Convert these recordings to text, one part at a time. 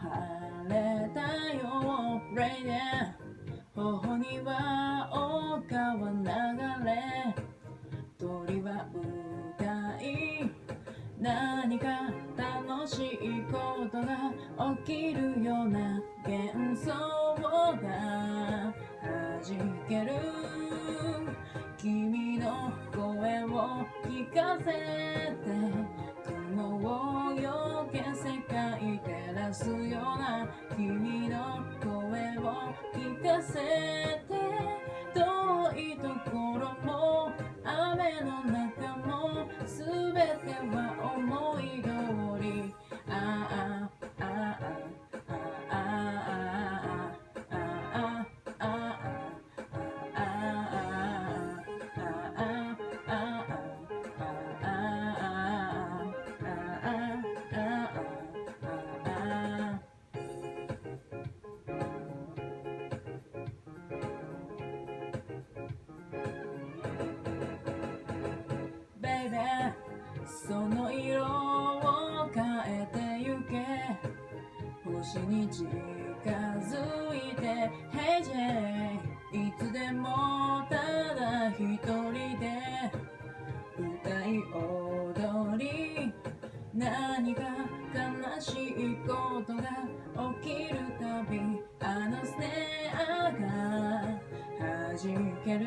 晴れたよ Rain 頬には丘は流れ鳥は歌い何か楽しいことが起きるような幻想が弾ける君の声を聞かせて雲をよけ世界照らすような君の声を聞かせて遠いところも雨の中も全ては思い通りあああああああああその色を変えてゆけ星に近づいて Hey J いつでもただ一人で歌い踊り何か悲しいことが起きるたびあのスネアが弾ける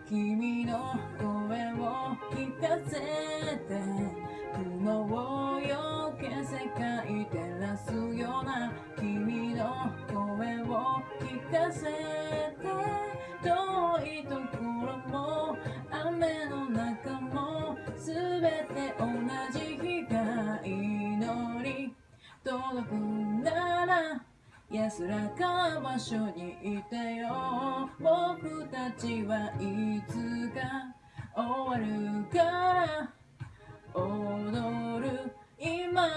君の声を聞かせて雲をよけ世界照らすような君の声を聞かせて遠いところも雨の中も全て同じ光祈り届くなら安らかな場所にいてよ僕たちはいつか終わるから踊る今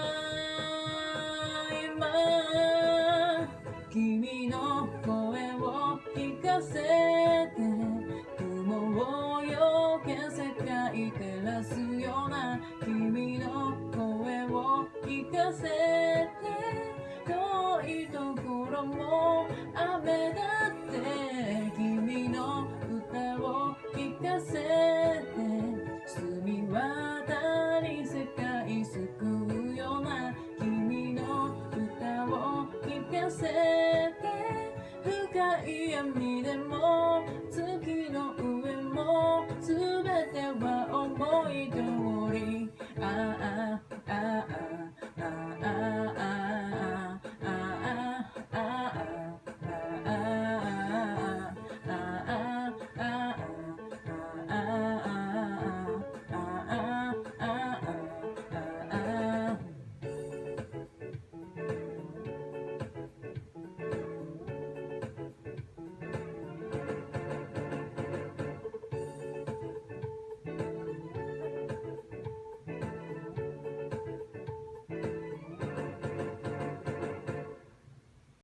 君の声を聞かせて雲をよけ世界照らすような君の声を聞かせて遠いところも雨だって君の歌を聞かせて澄み渡り世界救うような君の歌を聞かせて深い闇でも月の上も全ては思い通りああ